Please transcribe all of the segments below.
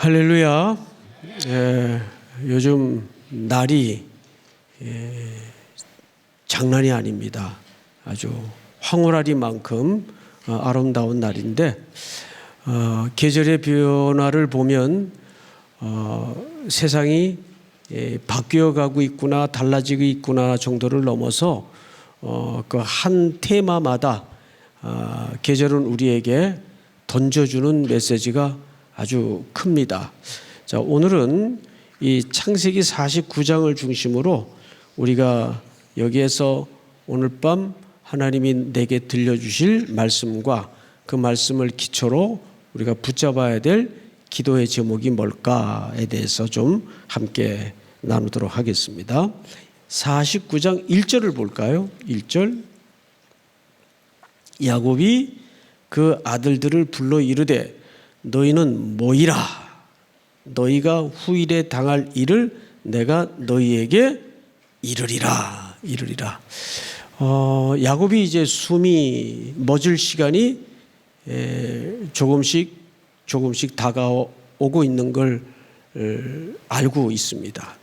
할렐루야. 요즘 날이 장난이 아닙니다. 아주 황홀하리만큼 아름다운 날인데 계절의 변화를 보면 세상이 바뀌어가고 있구나, 달라지고 있구나 정도를 넘어서 그 한 테마마다 계절은 우리에게 던져주는 메시지가 아주 큽니다. 자, 오늘은 이 창세기 49장을 중심으로 우리가 여기에서 오늘 밤 하나님이 내게 들려주실 말씀과 그 말씀을 기초로 우리가 붙잡아야 될 기도의 제목이 뭘까에 대해서 좀 함께 나누도록 하겠습니다. 49장 1절을 볼까요? 1절. 야곱이 그 아들들을 불러 이르되 너희는 모이라. 너희가 후일에 당할 일을 내가 너희에게 이르리라. 야곱이 이제 숨이 멎을 시간이 조금씩 다가오고 있는 걸 알고 있습니다.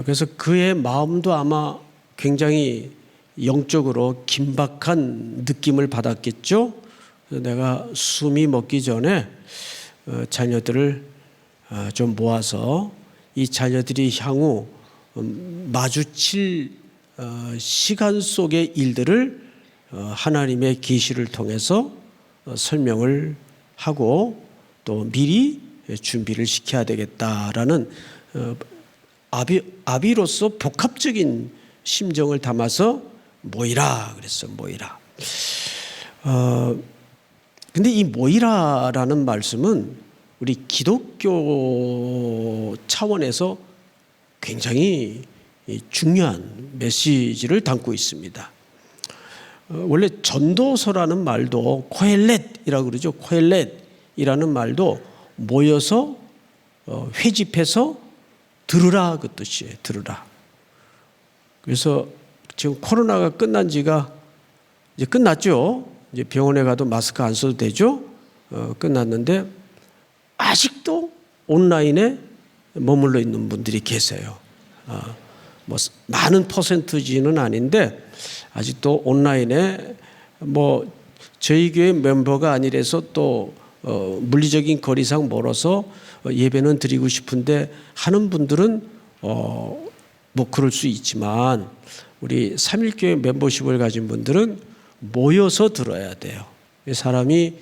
그래서 그의 마음도 아마 굉장히 영적으로 긴박한 느낌을 받았겠죠. 내가 숨이 멎기 전에 자녀들을 좀 모아서 이 자녀들이 향후 마주칠 시간 속의 일들을 하나님의 계시를 통해서 설명을 하고 또 미리 준비를 시켜야 되겠다라는 아비로서 복합적인 심정을 담아서 모이라 그랬어. 모이라. 근데 이 모이라라는 말씀은 우리 기독교 차원에서 굉장히 중요한 메시지를 담고 있습니다. 원래 전도서라는 말도 코헬렛이라고 그러죠. 코헬렛이라는 말도 모여서 회집해서 들으라 그 뜻이에요. 들으라. 그래서 지금 코로나가 끝난 지가 이제 끝났죠. 이제 병원에 가도 마스크 안 써도 되죠. 끝났는데 아직도 온라인에 머물러 있는 분들이 계세요. 뭐 많은 퍼센트지는 아닌데 아직도 온라인에 뭐 저희 교회 멤버가 아니라서 또 물리적인 거리상 멀어서 예배는 드리고 싶은데 하는 분들은 뭐 그럴 수 있지만 우리 3.1교회 멤버십을 가진 분들은 모여서 들어야 돼요. 사람이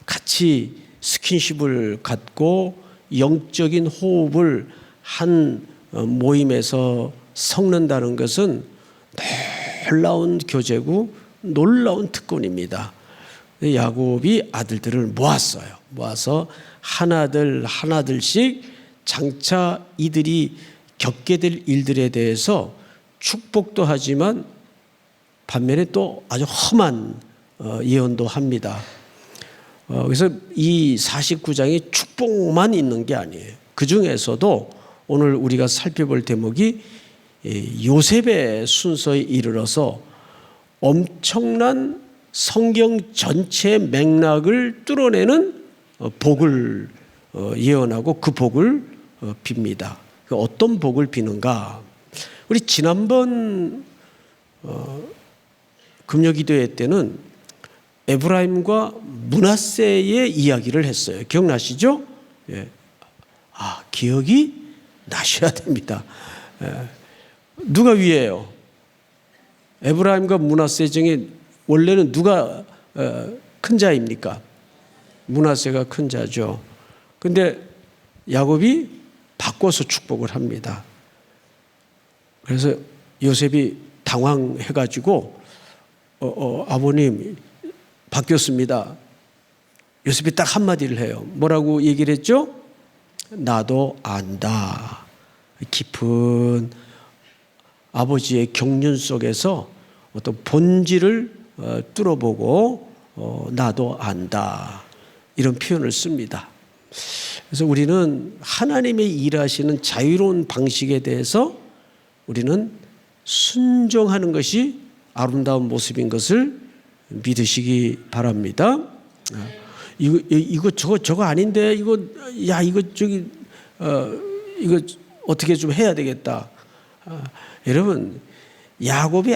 같이 스킨십을 갖고 영적인 호흡을 한 모임에서 섞는다는 것은 놀라운 교제고 놀라운 특권입니다. 야곱이 아들들을 모았어요. 모아서 하나들씩 장차 이들이 겪게 될 일들에 대해서 축복도 하지만 반면에 또 아주 험한 예언도 합니다. 그래서 이 49장이 축복만 있는 게 아니에요. 그 중에서도 오늘 우리가 살펴볼 대목이 요셉의 순서에 이르러서 엄청난 성경 전체 맥락을 뚫어내는 복을 예언하고 그 복을 빕니다. 어떤 복을 비는가? 우리 지난번 금요기도회 때는 에브라임과 므낫세의 이야기를 했어요. 기억나시죠? 예. 기억이 나셔야 됩니다. 누가 위에요? 에브라임과 므낫세 중에 원래는 누가 큰 자입니까? 므낫세가 큰 자죠. 근데 야곱이 바꿔서 축복을 합니다. 그래서 요셉이 당황해가지고 아버님 바뀌었습니다. 요셉이 딱 한마디를 해요. 뭐라고 얘기를 했죠? 나도 안다. 깊은 아버지의 경륜 속에서 어떤 본질을 뚫어보고 나도 안다. 이런 표현을 씁니다. 그래서 우리는 하나님의 일하시는 자유로운 방식에 대해서 우리는 순종하는 것이 아름다운 모습인 것을 믿으시기 바랍니다. 이거 저거 아닌데 이거 이거 어떻게 좀 해야 되겠다. 여러분, 야곱이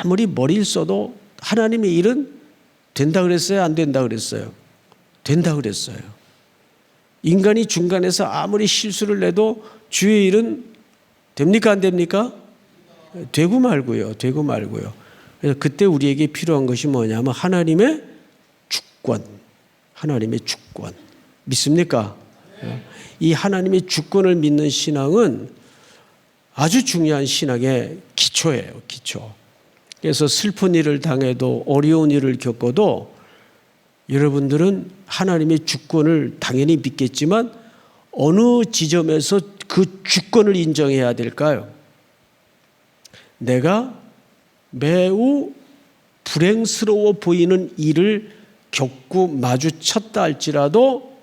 아무리 머리를 써도 하나님의 일은 된다 그랬어요, 안 된다 그랬어요? 된다 그랬어요. 인간이 중간에서 아무리 실수를 내도 주의 일은 됩니까, 안 됩니까? 되고 말고요. 되고 말고요. 그래서 그때 우리에게 필요한 것이 뭐냐면 하나님의 주권. 하나님의 주권. 믿습니까? 이 하나님의 주권을 믿는 신앙은 아주 중요한 신앙의 기초예요. 기초. 그래서 슬픈 일을 당해도 어려운 일을 겪어도 여러분들은 하나님의 주권을 당연히 믿겠지만 어느 지점에서 그 주권을 인정해야 될까요? 내가 매우 불행스러워 보이는 일을 겪고 마주쳤다 할지라도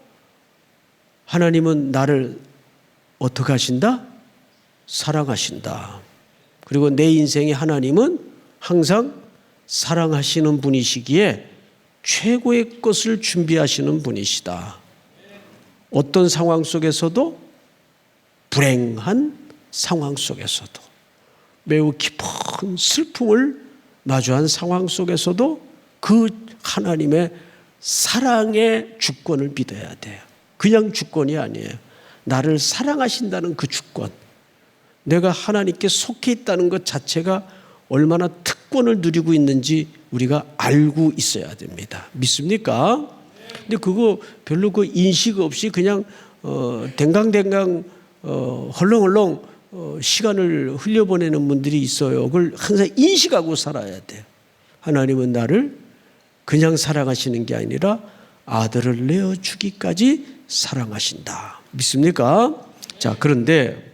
하나님은 나를 어떻게 하신다? 사랑하신다. 그리고 내 인생의 하나님은 항상 사랑하시는 분이시기에 최고의 것을 준비하시는 분이시다. 어떤 상황 속에서도, 불행한 상황 속에서도, 매우 깊은 슬픔을 마주한 상황 속에서도 그 하나님의 사랑의 주권을 믿어야 돼요. 그냥 주권이 아니에요. 나를 사랑하신다는 그 주권, 내가 하나님께 속해 있다는 것 자체가 얼마나 특권을 누리고 있는지 우리가 알고 있어야 됩니다. 믿습니까? 근데 그거 별로 그 인식 없이 그냥 댕강댕강 헐렁헐렁 시간을 흘려보내는 분들이 있어요. 그걸 항상 인식하고 살아야 돼요. 하나님은 나를 그냥 사랑하시는 게 아니라 아들을 내어주기까지 사랑하신다. 믿습니까? 자, 그런데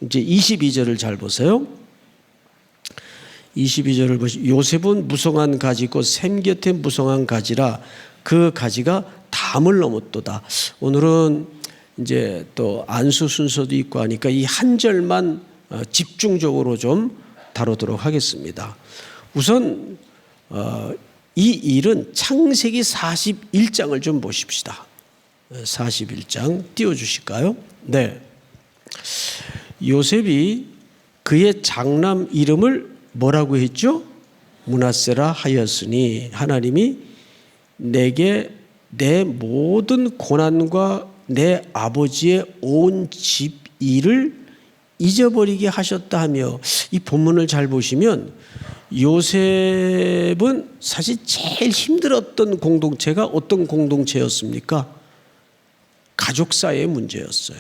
이제 22절을 잘 보세요. 22절을 보시면 요셉은 무성한 가지고 샘 곁에 무성한 가지라 그 가지가 담을 넘었도다. 오늘은 이제 또 안수 순서도 있고 하니까 이 한 절만 집중적으로 좀 다루도록 하겠습니다. 우선 이 일은 창세기 41장을 좀 보십시다. 41장 띄워주실까요? 네. 요셉이 그의 장남 이름을 뭐라고 했죠? 므낫세라 하였으니 하나님이 내게 내 모든 고난과 내 아버지의 온 집 일을 잊어버리게 하셨다 하며, 이 본문을 잘 보시면 요셉은 사실 제일 힘들었던 공동체가 어떤 공동체였습니까? 가족사의 문제였어요.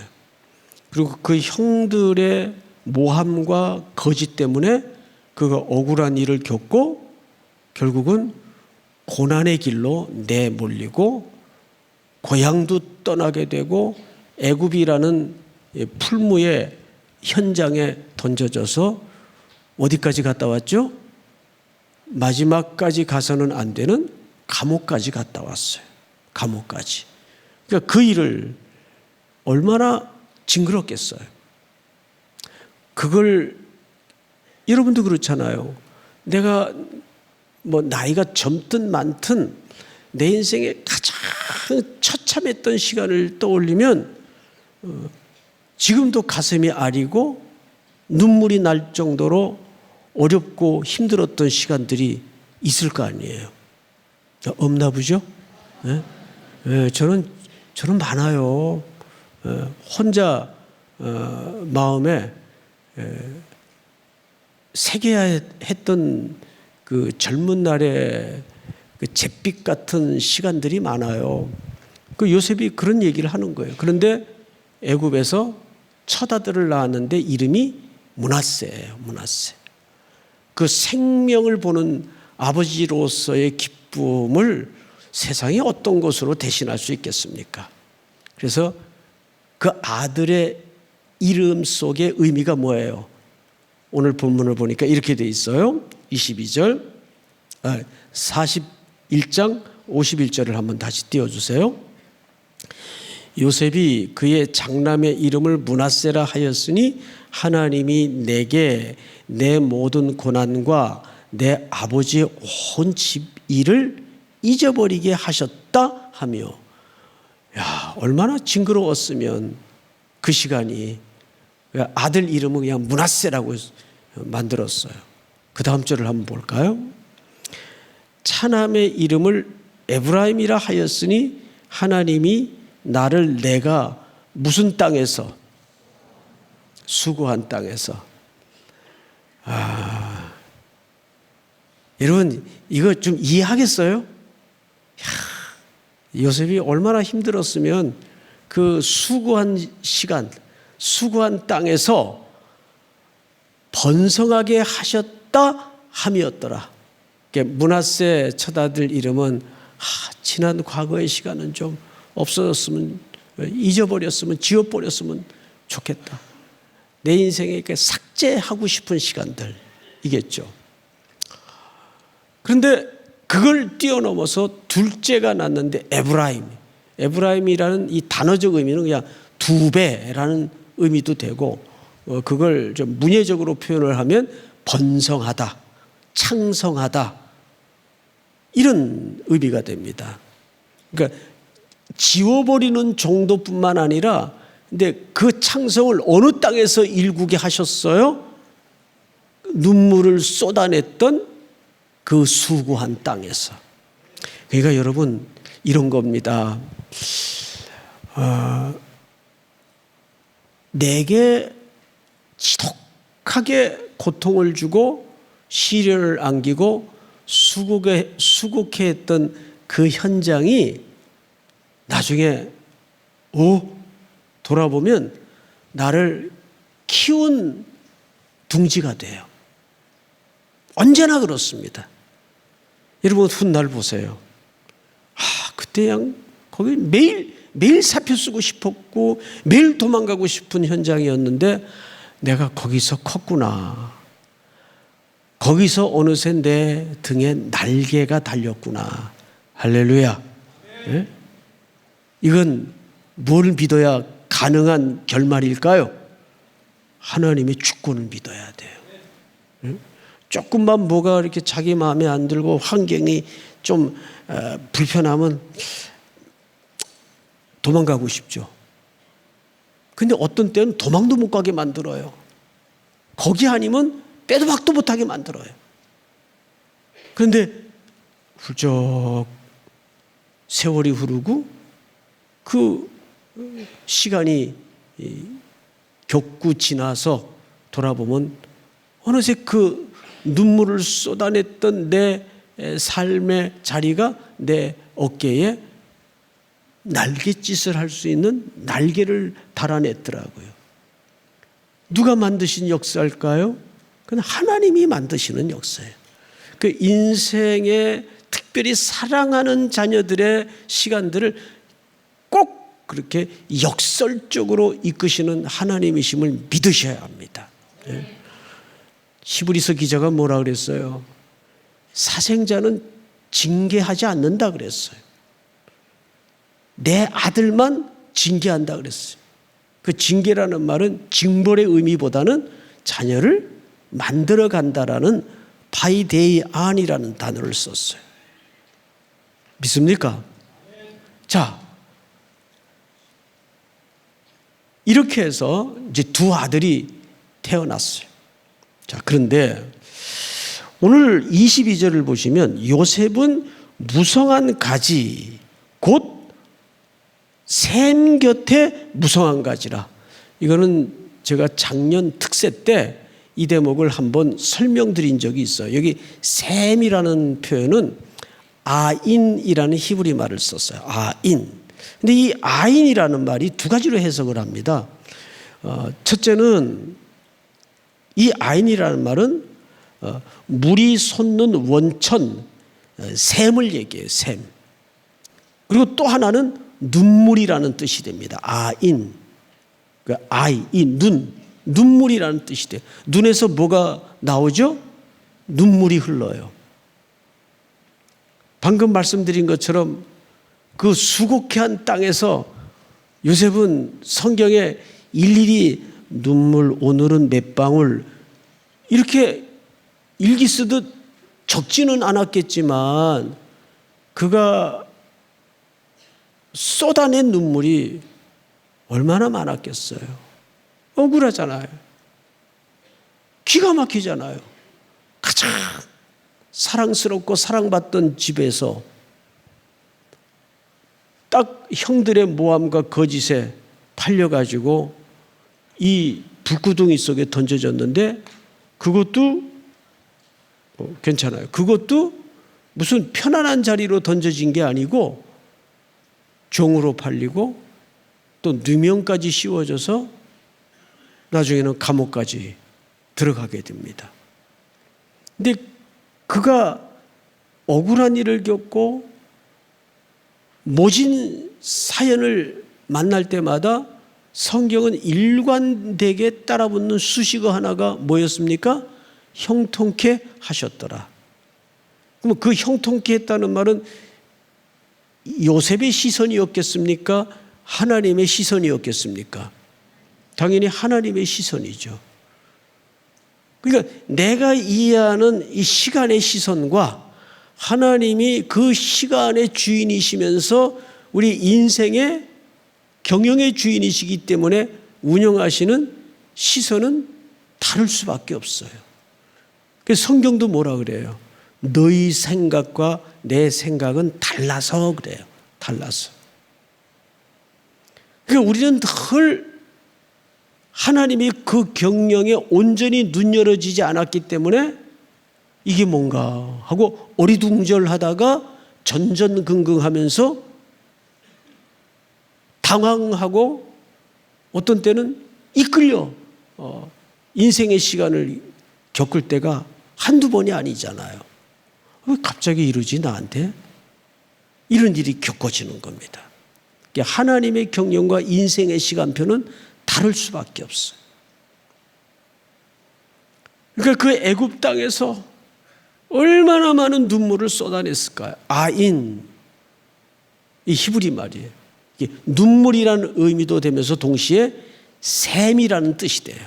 그리고 그 형들의 모함과 거짓 때문에 그가 억울한 일을 겪고 결국은 고난의 길로 내몰리고 고향도 떠나게 되고 애굽이라는 풀무의 현장에 던져져서 어디까지 갔다 왔죠? 마지막까지 가서는 안 되는 감옥까지 갔다 왔어요. 감옥까지. 그러니까 그 일을 얼마나 징그럽겠어요. 그걸 여러분도 그렇잖아요. 내가 뭐 나이가 젊든 많든 내 인생에 가장 처참했던 시간을 떠올리면 지금도 가슴이 아리고 눈물이 날 정도로 어렵고 힘들었던 시간들이 있을 거 아니에요. 없나 보죠? 네? 네, 저는 많아요. 혼자 마음에 새겨야 했던 그 젊은 날의 그 잿빛 같은 시간들이 많아요. 그 요셉이 그런 얘기를 하는 거예요. 그런데 애굽에서 첫 아들을 낳았는데 이름이 므낫세예요. 므낫세. 그 생명을 보는 아버지로서의 기쁨을 세상에 어떤 것으로 대신할 수 있겠습니까? 그래서 그 아들의 이름 속의 의미가 뭐예요? 오늘 본문을 보니까 이렇게 돼 있어요. 22절, 41장 51절을 한번 다시 띄워주세요. 요셉이 그의 장남의 이름을 므낫세라 하였으니 하나님이 내게 내 모든 고난과 내 아버지의 온 집 일을 잊어버리게 하셨다 하며, 야, 얼마나 징그러웠으면 그 시간이. 아들 이름은 그냥 므낫세라고 만들었어요. 그 다음 절을 한번 볼까요? 차남의 이름을 에브라임이라 하였으니 하나님이 나를 내가 무슨 땅에서? 수고한 땅에서. 여러분 이거 좀 이해하겠어요? 요셉이 얼마나 힘들었으면 그 수고한 시간, 수고한 땅에서 번성하게 하셨다 함이었더라. 므낫세 첫아들 이름은 지난 과거의 시간은 좀 없어졌으면, 잊어버렸으면, 지워버렸으면 좋겠다. 내 인생에 삭제하고 싶은 시간들이겠죠. 그런데 그걸 뛰어넘어서 둘째가 났는데 에브라임이라는 이 단어적 의미는 그냥 두 배라는 의미도 되고, 그걸 좀 문예적으로 표현을 하면 번성하다, 창성하다, 이런 의미가 됩니다. 그러니까 지워버리는 정도뿐만 아니라, 근데 그 창성을 어느 땅에서 일구게 하셨어요? 눈물을 쏟아냈던 그 수고한 땅에서. 그러니까 여러분 이런 겁니다. 내게 지독하게 고통을 주고 시련을 안기고 수국해 했던 그 현장이 나중에 돌아보면 나를 키운 둥지가 돼요. 언제나 그렇습니다. 여러분 훗날 보세요. 그때 그냥 거기 매일 사표 쓰고 싶었고 매일 도망가고 싶은 현장이었는데 내가 거기서 컸구나. 거기서 어느새 내 등에 날개가 달렸구나. 할렐루야. 네? 이건 뭘 믿어야 가능한 결말일까요? 하나님의 주권을 믿어야 돼요. 네? 조금만 뭐가 이렇게 자기 마음에 안 들고 환경이 좀 불편하면 도망가고 싶죠. 근데 어떤 때는 도망도 못 가게 만들어요. 거기 아니면 빼도 박도 못하게 만들어요. 그런데 훌쩍 세월이 흐르고 그 시간이 겪고 지나서 돌아보면 어느새 그 눈물을 쏟아냈던 내 삶의 자리가 내 어깨에 날갯짓을 할 수 있는 날개를 달아냈더라고요. 누가 만드신 역사일까요? 그건 하나님이 만드시는 역사예요. 그 인생에 특별히 사랑하는 자녀들의 시간들을 꼭 그렇게 역설적으로 이끄시는 하나님이심을 믿으셔야 합니다. 히브리서 기자가 뭐라 그랬어요? 사생자는 징계하지 않는다 그랬어요. 내 아들만 징계한다 그랬어요. 그 징계라는 말은 징벌의 의미보다는 자녀를 만들어 간다라는 파이데이안이라는 단어를 썼어요. 믿습니까? 자, 이렇게 해서 이제 두 아들이 태어났어요. 자, 그런데 오늘 22절을 보시면 요셉은 무성한 가지 곧 샘 곁에 무성한 가지라. 이거는 제가 작년 특세 때 이 대목을 한번 설명드린 적이 있어요. 여기 샘이라는 표현은 아인이라는 히브리 말을 썼어요. 아인. 근데 이 아인이라는 말이 두 가지로 해석을 합니다. 첫째는 이 아인이라는 말은 물이 솟는 원천, 샘을 얘기해요. 샘. 그리고 또 하나는 눈물이라는 뜻이 됩니다. 아인. 그 아이, 이 눈물이라는 뜻이 돼요. 눈에서 뭐가 나오죠? 눈물이 흘러요. 방금 말씀드린 것처럼 그 수국해한 땅에서 요셉은 성경에 일일이 눈물 오늘은 몇 방울 이렇게 일기 쓰듯 적지는 않았겠지만 그가 쏟아낸 눈물이 얼마나 많았겠어요. 억울하잖아요. 기가 막히잖아요. 가장 사랑스럽고 사랑받던 집에서 딱 형들의 모함과 거짓에 팔려가지고 이 불구덩이 속에 던져졌는데 그것도 괜찮아요. 그것도 무슨 편안한 자리로 던져진 게 아니고 종으로 팔리고 또 누명까지 씌워져서 나중에는 감옥까지 들어가게 됩니다. 근데 그가 억울한 일을 겪고 모진 사연을 만날 때마다 성경은 일관되게 따라붙는 수식어 하나가 뭐였습니까? 형통케 하셨더라. 그럼 그 형통케 했다는 말은 요셉의 시선이었겠습니까? 하나님의 시선이었겠습니까? 당연히 하나님의 시선이죠. 그러니까 내가 이해하는 이 시간의 시선과 하나님이 그 시간의 주인이시면서 우리 인생의 경영의 주인이시기 때문에 운영하시는 시선은 다를 수밖에 없어요. 그래서 성경도 뭐라 그래요? 너희 생각과 내 생각은 달라서 그래요. 달라서. 그러니까 우리는 늘 하나님이 그 경영에 온전히 눈 열어지지 않았기 때문에 이게 뭔가 하고 어리둥절하다가 전전긍긍하면서 당황하고 어떤 때는 이끌려 인생의 시간을 겪을 때가 한두 번이 아니잖아요. 왜 갑자기 이러지 나한테? 이런 일이 겪어지는 겁니다. 하나님의 경영과 인생의 시간표는 다를 수밖에 없어요. 그러니까 그 애굽 땅에서 얼마나 많은 눈물을 쏟아냈을까요? 아인, 이 히브리 말이에요. 눈물이라는 의미도 되면서 동시에 샘이라는 뜻이 돼요.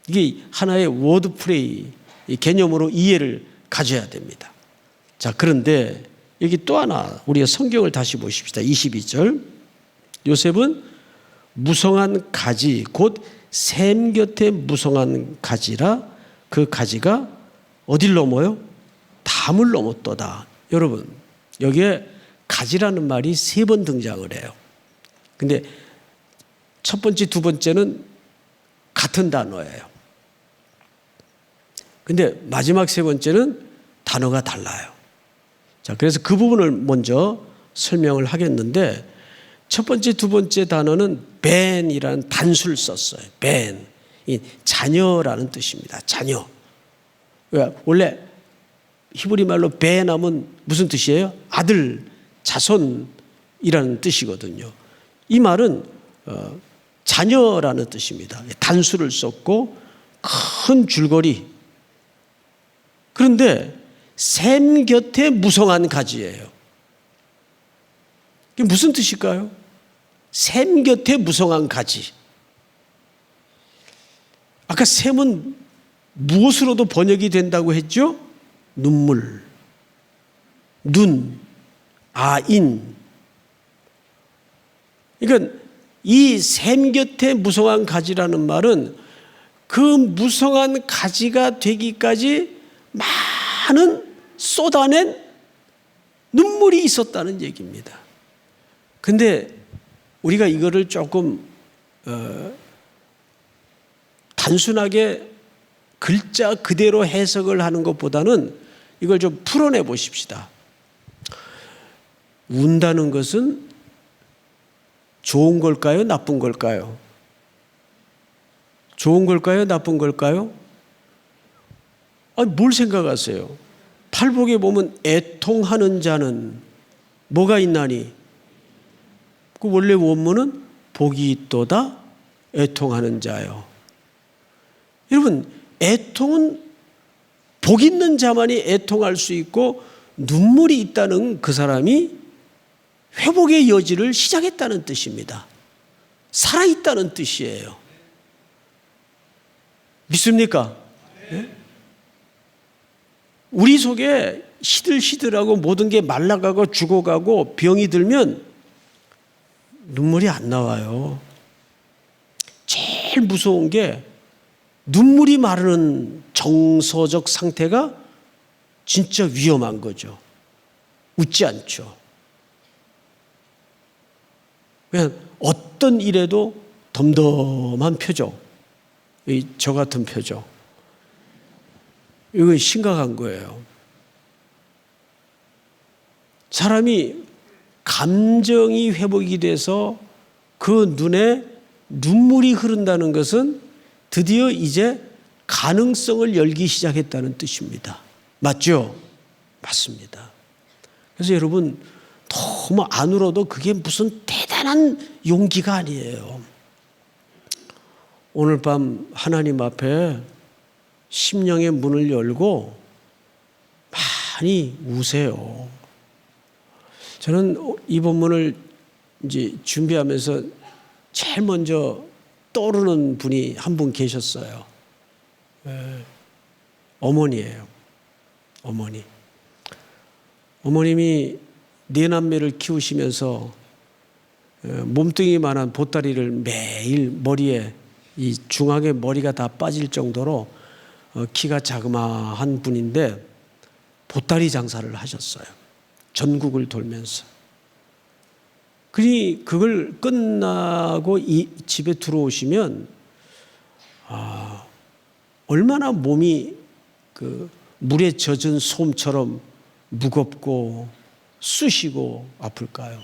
이게 하나의 워드 플레이 개념으로 이해를 가져야 됩니다. 자, 그런데 여기 또 하나 우리가 성경을 다시 보십시다. 22절. 요셉은 무성한 가지 곧 샘 곁에 무성한 가지라 그 가지가 어딜 넘어요? 담을 넘었도다. 여러분, 여기에 가지라는 말이 3번 등장을 해요. 근데 첫 번째, 두 번째는 같은 단어예요. 근데 마지막 3번째는 단어가 달라요. 자, 그래서 그 부분을 먼저 설명을 하겠는데 첫 번째, 두 번째 단어는 벤이라는 단수를 썼어요. 벤. 이 자녀라는 뜻입니다. 자녀. 원래 히브리 말로 벤하면 무슨 뜻이에요? 아들, 자손이라는 뜻이거든요. 이 말은 자녀라는 뜻입니다. 단수를 썼고 큰 줄거리. 그런데 샘 곁에 무성한 가지예요. 이게 무슨 뜻일까요? 샘 곁에 무성한 가지. 아까 샘은 무엇으로도 번역이 된다고 했죠? 눈물, 눈, 아인. 그러니까 이 샘 곁에 무성한 가지라는 말은 그 무성한 가지가 되기까지 많은 쏟아낸 눈물이 있었다는 얘기입니다. 근데 우리가 이거를 조금 단순하게 글자 그대로 해석을 하는 것보다는 이걸 좀 풀어내 보십시다. 운다는 것은 좋은 걸까요? 나쁜 걸까요? 좋은 걸까요? 나쁜 걸까요? 아니, 뭘 생각하세요? 팔복에 보면 애통하는 자는 뭐가 있나니? 그 원래 원문은 복이 있도다 애통하는 자요. 여러분, 애통은 복 있는 자만이 애통할 수 있고 눈물이 있다는 그 사람이 회복의 여지를 시작했다는 뜻입니다. 살아있다는 뜻이에요. 믿습니까? 네? 우리 속에 시들시들하고 모든 게 말라가고 죽어가고 병이 들면 눈물이 안 나와요. 제일 무서운 게 눈물이 마르는 정서적 상태가 진짜 위험한 거죠. 웃지 않죠. 그냥 어떤 일에도 덤덤한 표정, 저 같은 표정, 이건 심각한 거예요. 사람이 감정이 회복이 돼서 그 눈에 눈물이 흐른다는 것은 드디어 이제 가능성을 열기 시작했다는 뜻입니다. 맞죠? 맞습니다. 그래서 여러분, 너무 안 울어도 그게 무슨 대단한 용기가 아니에요. 오늘 밤 하나님 앞에 심령의 문을 열고 많이 우세요. 저는 이 본문을 이제 준비하면서 제일 먼저 떠오르는 분이 한 분 계셨어요. 어머니예요. 어머니. 어머님이 네 남매를 키우시면서 몸뚱이만한 보따리를 매일 머리에 이 중앙에 머리가 다 빠질 정도로 키가 자그마한 분인데 보따리 장사를 하셨어요. 전국을 돌면서. 그러니 그걸 끝나고 이 집에 들어오시면 얼마나 몸이 그 물에 젖은 솜처럼 무겁고 쑤시고 아플까요?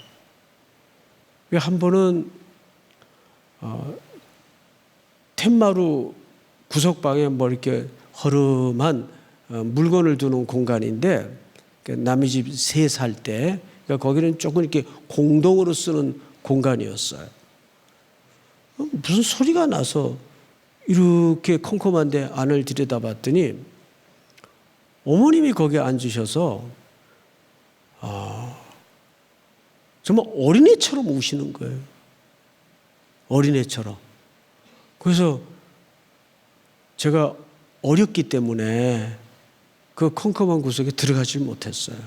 한 번은 텐마루 구석방에 뭐 이렇게 허름한 물건을 두는 공간인데 남의 집 새 살 때 그러니까 거기는 조금 이렇게 공동으로 쓰는 공간이었어요. 무슨 소리가 나서 이렇게 컴컴한데 안을 들여다봤더니 어머님이 거기에 앉으셔서 정말 어린애처럼 우시는 거예요. 어린애처럼. 그래서 제가 어렸기 때문에 그 컴컴한 구석에 들어가지 못했어요.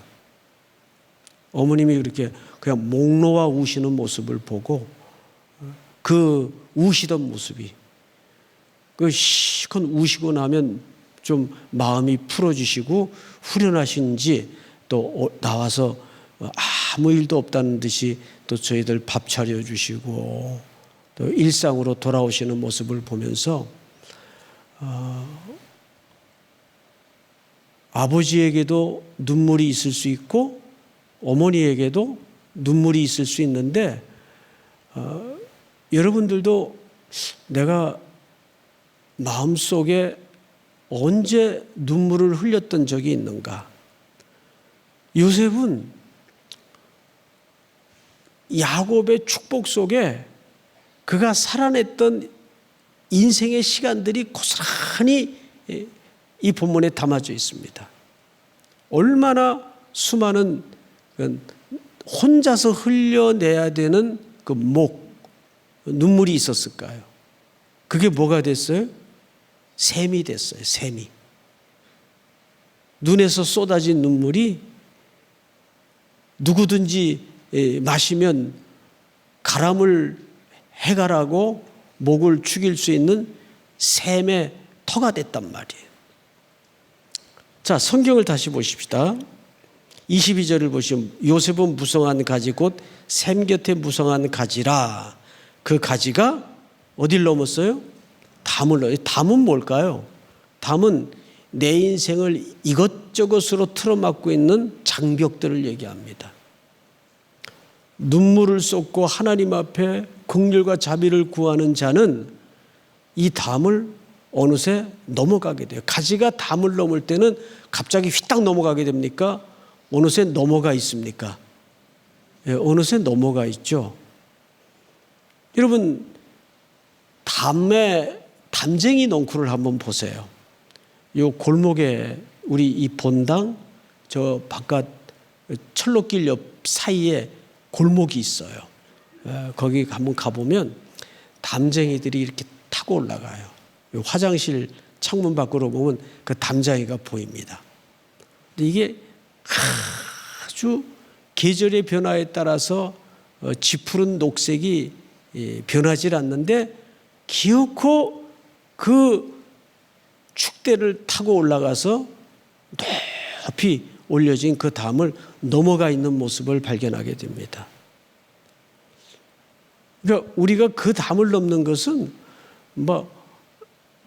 어머님이 이렇게 그냥 목 놓아 우시는 모습을 보고 그 우시던 모습이 그 시컷 우시고 나면 좀 마음이 풀어지시고 후련하신지 또 나와서 아무 일도 없다는 듯이 또 저희들 밥 차려주시고 또 일상으로 돌아오시는 모습을 보면서 아버지에게도 눈물이 있을 수 있고 어머니에게도 눈물이 있을 수 있는데 여러분들도 내가 마음속에 언제 눈물을 흘렸던 적이 있는가? 요셉은 야곱의 축복 속에 그가 살아냈던 인생의 시간들이 고스란히 이 본문에 담아져 있습니다. 얼마나 수많은 혼자서 흘려내야 되는 그 눈물이 있었을까요? 그게 뭐가 됐어요? 샘이 됐어요. 샘이. 눈에서 쏟아진 눈물이 누구든지 마시면 가람을 해갈하고 목을 죽일 수 있는 샘의 터가 됐단 말이에요. 자, 성경을 다시 보십시다. 22절을 보시면 요셉은 무성한 가지 곧 샘 곁에 무성한 가지라. 그 가지가 어딜 넘었어요? 담을 넘어요. 담은 뭘까요? 담은 내 인생을 이것저것으로 틀어막고 있는 장벽들을 얘기합니다. 눈물을 쏟고 하나님 앞에 긍휼과 자비를 구하는 자는 이 담을 어느새 넘어가게 돼요. 가지가 담을 넘을 때는 갑자기 휘딱 넘어가게 됩니까? 어느새 넘어가 있습니까? 예, 어느새 넘어가 있죠. 여러분, 담쟁이 넝쿨을 한번 보세요. 요 골목에 우리 이 본당 저 바깥 철로길 옆 사이에 골목이 있어요. 거기 한번 가보면 담쟁이들이 이렇게 타고 올라가요. 화장실 창문 밖으로 보면 그 담쟁이가 보입니다. 근데 이게 아주 계절의 변화에 따라서 짙푸른 녹색이 변하지 않는데 기어코 그 축대를 타고 올라가서 높이 올려진 그 담을 넘어가 있는 모습을 발견하게 됩니다. 그러니까 우리가 그 담을 넘는 것은 뭐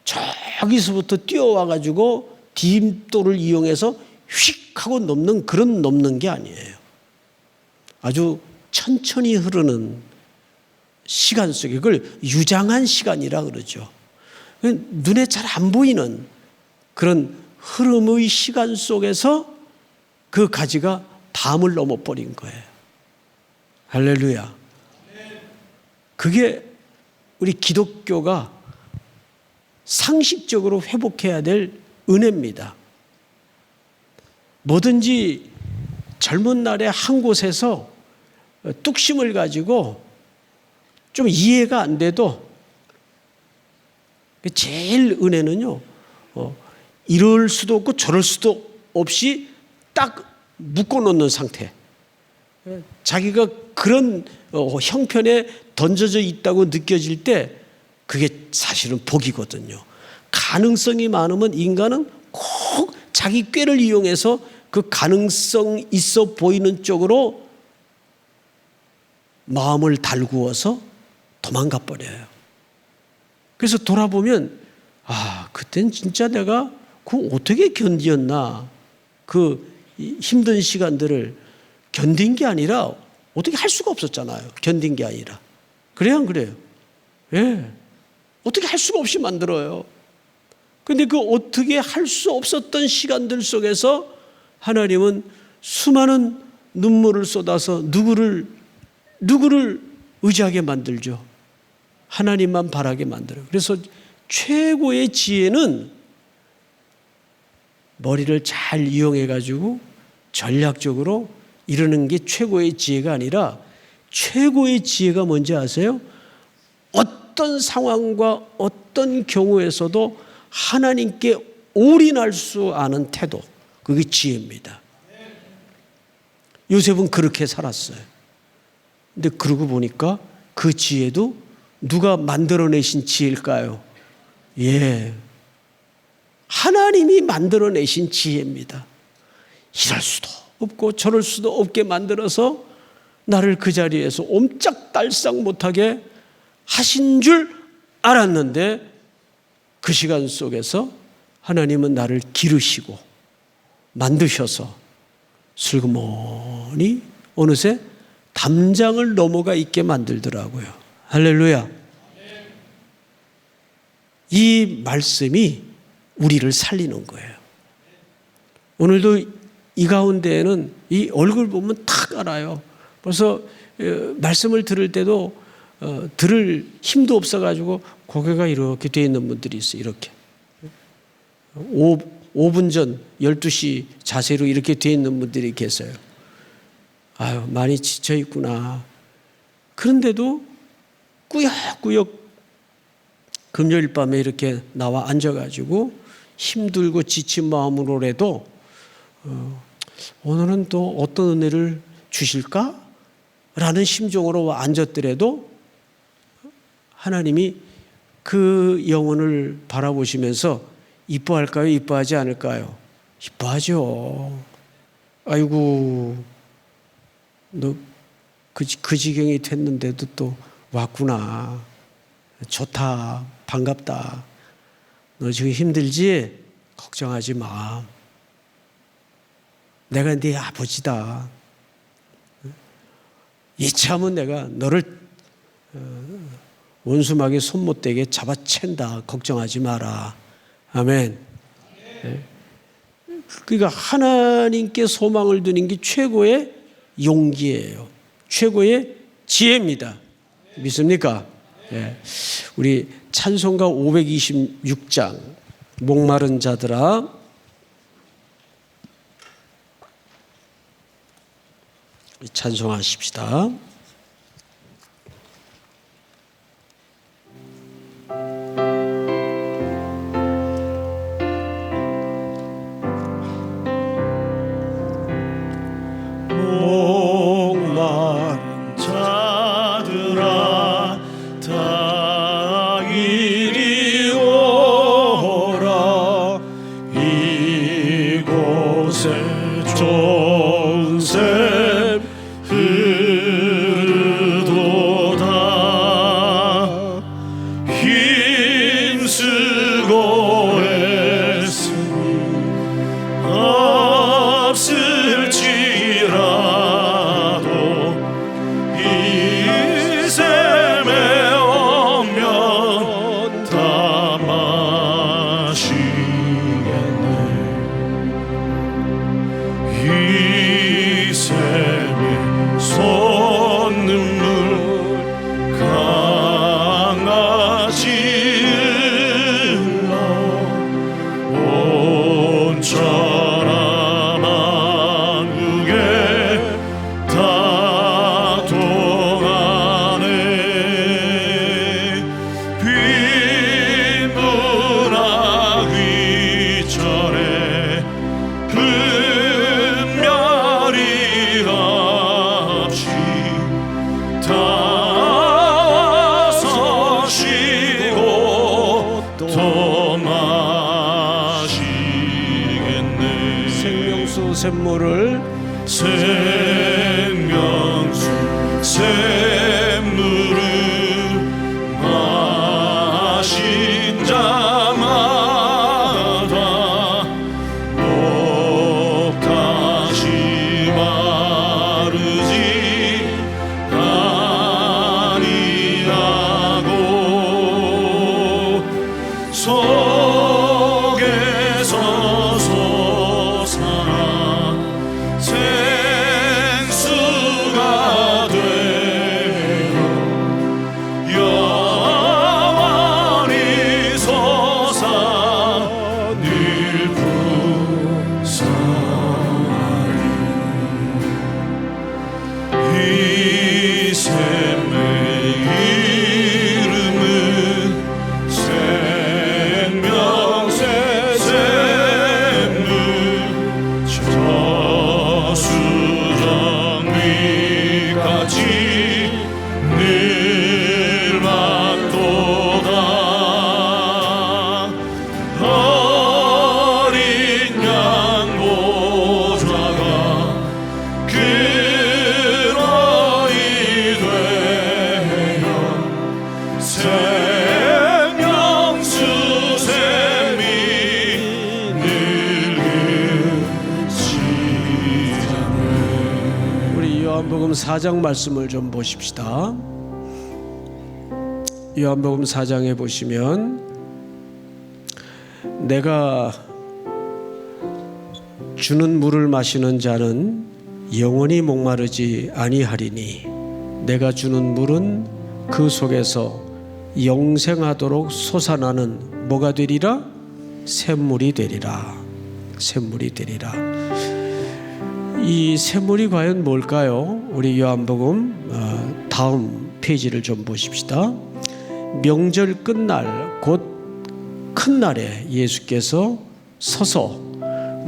저기서부터 뛰어와 가지고 딤돌을 이용해서 휙 하고 넘는 게 아니에요. 아주 천천히 흐르는 시간 속에 그걸 유장한 시간이라 그러죠. 눈에 잘 안 보이는 그런 흐름의 시간 속에서 그 가지가 담을 넘어버린 거예요. 할렐루야. 그게 우리 기독교가 상식적으로 회복해야 될 은혜입니다. 뭐든지 젊은 날에 한 곳에서 뚝심을 가지고 좀 이해가 안 돼도 제일 은혜는요, 이럴 수도 없고 저럴 수도 없이 딱 묶어놓는 상태. 자기가 그런 형편에 던져져 있다고 느껴질 때 그게 사실은 복이거든요. 가능성이 많으면 인간은 꼭 자기 꾀를 이용해서 그 가능성 있어 보이는 쪽으로 마음을 달구어서 도망가 버려요. 그래서 돌아보면 그땐 진짜 내가 그거 어떻게 견디었나. 그 힘든 시간들을 견딘 게 아니라 어떻게 할 수가 없었잖아요. 견딘 게 아니라. 그래요, 안 그래요? 예. 어떻게 할 수가 없이 만들어요. 근데 그 어떻게 할 수 없었던 시간들 속에서 하나님은 수많은 눈물을 쏟아서 누구를 의지하게 만들죠. 하나님만 바라게 만들어요. 그래서 최고의 지혜는 머리를 잘 이용해 가지고 전략적으로 이루는 게 최고의 지혜가 아니라 최고의 지혜가 뭔지 아세요? 어떤 상황과 어떤 경우에서도 하나님께 올인할 수 아는 태도, 그게 지혜입니다. 요셉은 그렇게 살았어요. 근데 그러고 보니까 그 지혜도 누가 만들어내신 지혜일까요? 예, 하나님이 만들어내신 지혜입니다. 이럴 수도 없고 저럴 수도 없게 만들어서 나를 그 자리에서 옴짝달싹 못하게 하신 줄 알았는데 그 시간 속에서 하나님은 나를 기르시고 만드셔서 슬그머니 어느새 담장을 넘어가 있게 만들더라고요. 할렐루야. 이 말씀이 우리를 살리는 거예요. 오늘도 이 가운데에는 이 얼굴 보면 탁 알아요. 벌써 말씀을 들을 때도 들을 힘도 없어가지고 고개가 이렇게 돼 있는 분들이 있어요. 이렇게 5분 전 12시 자세로 이렇게 돼 있는 분들이 계세요. 아유, 많이 지쳐 있구나. 그런데도 꾸역꾸역 금요일 밤에 이렇게 나와 앉아가지고 힘들고 지친 마음으로라도 오늘은 또 어떤 은혜를 주실까? 라는 심정으로 앉았더라도 하나님이 그 영혼을 바라보시면서 이뻐할까요? 이뻐하지 않을까요? 이뻐하죠. 아이고, 너 그 지경이 됐는데도 또 왔구나. 좋다. 반갑다. 너 지금 힘들지? 걱정하지 마. 내가 네 아버지다. 이참은 내가 너를 원수막에 손 못 대게 잡아챈다. 걱정하지 마라. 아멘. 그러니까 하나님께 소망을 두는 게 최고의 용기예요. 최고의 지혜입니다. 믿습니까? 네. 우리 찬송가 526장 목마른 자들아 찬송하십시다. 샘물을 생명수 샘물을 마신 자마다 목 다시 마르지 아니하고 속에서 솟아나 생수가 되어 영원히 솟아늘 부산이 이 샘의 이름은 생명새 샘물 저수정미같이 늘 맞도다 어린 양 보좌가 근원이 되어 생명수 샘이 늙으시자네. 우리 요한복음 4장 말씀을 좀 보십시다. 요한복음 4장에 보시면 내가 주는 물을 마시는 자는 영원히 목마르지 아니하리니 내가 주는 물은 그 속에서 영생하도록 솟아나는 뭐가 되리라? 샘물이 되리라. 샘물이 되리라. 이 샘물이 과연 뭘까요? 우리 요한복음 다음 페이지를 좀 보십시다. 명절 끝날 곧 큰 날에 예수께서 서서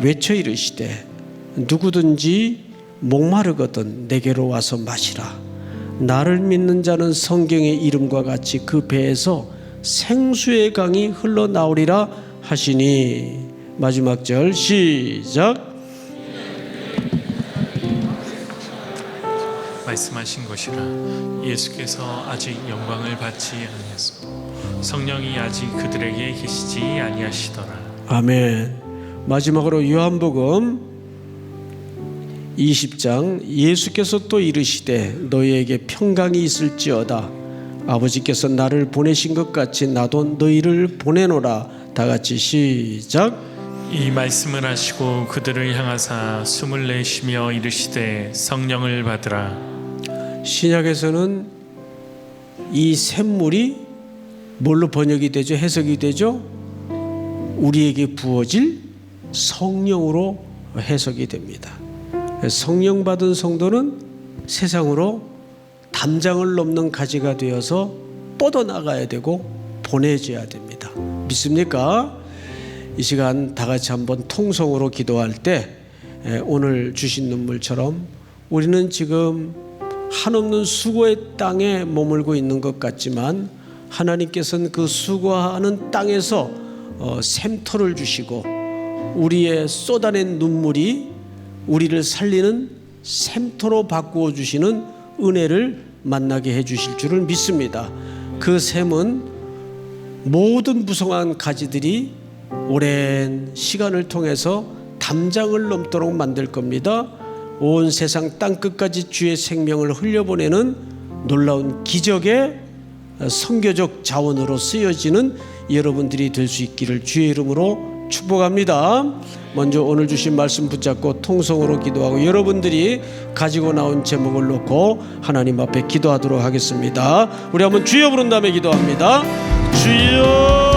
외쳐 이르시되 누구든지 목마르거든 내게로 와서 마시라. 나를 믿는 자는 성경의 이름과 같이 그 배에서 생수의 강이 흘러나오리라 하시니. 마지막 절 시작. 말씀하신 것이라. 예수께서 아직 영광을 받지 아니하시고 성령이 아직 그들에게 계시지 아니하시더라. 아멘. 마지막으로 요한복음 20장 예수께서 또 이르시되 너희에게 평강이 있을지어다. 아버지께서 나를 보내신 것 같이 나도 너희를 보내노라. 다 같이 시작. 이 말씀을 하시고 그들을 향하사 숨을 내쉬며 이르시되 성령을 받으라. 신약에서는 이 샘물이 뭘로 번역이 되죠? 해석이 되죠? 우리에게 부어질 성령으로 해석이 됩니다. 성령 받은 성도는 세상으로 담장을 넘는 가지가 되어서 뻗어나가야 되고 보내져야 됩니다. 믿습니까? 이 시간 다 같이 한번 통성으로 기도할 때 오늘 주신 눈물처럼 우리는 지금 한없는 수고의 땅에 머물고 있는 것 같지만 하나님께서는 그 수고하는 땅에서 샘터를 주시고 우리의 쏟아낸 눈물이 우리를 살리는 샘터로 바꾸어 주시는 은혜를 만나게 해 주실 줄을 믿습니다. 그 샘은 모든 무성한 가지들이 오랜 시간을 통해서 담장을 넘도록 만들 겁니다. 온 세상 땅끝까지 주의 생명을 흘려보내는 놀라운 기적의 선교적 자원으로 쓰여지는 여러분들이 될 수 있기를 주의 이름으로 축복합니다. 먼저 오늘 주신 말씀 붙잡고 통성으로 기도하고 여러분들이 가지고 나온 제목을 놓고 하나님 앞에 기도하도록 하겠습니다. 우리 한번 주여 부른 다음에 기도합니다. 주여.